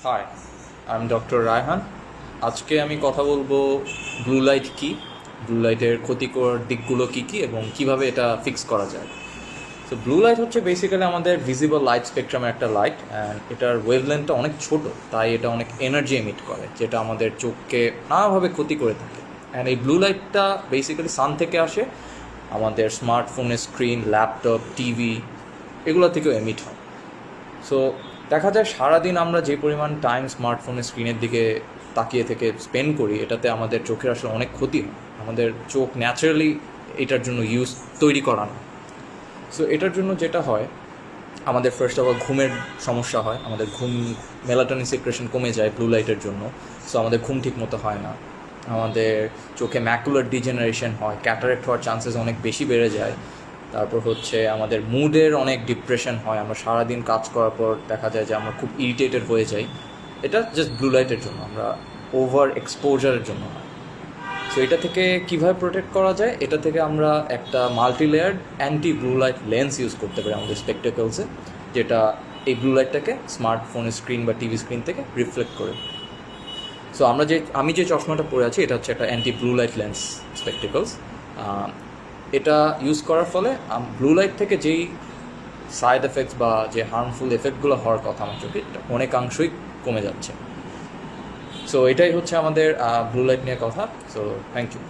High, আমি doctor Raihan. আজকে আমি কথা বলবো ব্লু লাইট কী, ব্লু লাইটের ক্ষতিকর দিকগুলো কী কী এবং কিভাবে এটা ফিক্স করা যায়। তো ব্লু লাইট হচ্ছে বেসিক্যালি আমাদের ভিজিবল লাইট স্পেকট্রামের একটা লাইট, অ্যান্ড এটার ওয়েভলেন্থটা অনেক ছোট, তাই এটা অনেক এনার্জি এমিট করে, যেটা আমাদের চোখকে নানাভাবে ক্ষতি করে থাকে। অ্যান্ড এই ব্লু লাইটটা বেসিক্যালি সান থেকে আসে, আমাদের স্মার্টফোনের স্ক্রিন, ল্যাপটপ, টিভি এগুলো থেকেও এমিট হয়। সো দেখা যায় সারাদিন আমরা যে পরিমাণ টাইম স্মার্টফোনের স্ক্রিনের দিকে তাকিয়ে থেকে স্পেন্ড করি, এটাতে আমাদের চোখের আসলে অনেক ক্ষতি হয়। আমাদের চোখ ন্যাচারালি এটার জন্য তৈরি করা না। সো এটার জন্য যেটা হয়, আমাদের ফার্স্ট অফ অল ঘুমের সমস্যা হয়, আমাদের মেলাটোনিন সিক্রেশন কমে যায় ব্লু লাইটের জন্য। সো আমাদের ঘুম ঠিক মতো হয় না, আমাদের চোখে ম্যাকুলার ডিজেনারেশন হয়, ক্যাটারেক্ট হওয়ার চান্সেস অনেক বেশি বেড়ে যায়। তারপর হচ্ছে আমাদের মুডের অনেক ডিপ্রেশন হয়, আমরা সারাদিন কাজ করার পর দেখা যায় যে আমরা খুব ইরিটেটেড হয়ে যাই। এটা জাস্ট ব্লু লাইটের জন্য, আমরা ওভার এক্সপোজারের জন্য হয়। সো এটা থেকে কীভাবে প্রোটেক্ট করা যায়, এটা থেকে আমরা একটা multi layered anti blue light lens use করতে পারি আমাদের স্পেকটেকলসে, যেটা এই ব্লু লাইটটাকে স্মার্টফোনের স্ক্রিন বা টিভি স্ক্রিন থেকে রিফ্লেক্ট করে। সো আমি যে চশমাটা পরে আছি, এটা হচ্ছে একটা অ্যান্টি ব্লু লাইট লেন্স স্পেকটেকলস। এটা ইউজ করার ফলে ব্লু লাইট থেকে যেই সাইড এফেক্টস বা যে হার্মফুল এফেক্টগুলো হওয়ার কথা আমার চোখে, এটা অনেকাংশই কমে যাচ্ছে। সো এটাই হচ্ছে আমাদের ব্লু লাইট নিয়ে কথা। So thank you.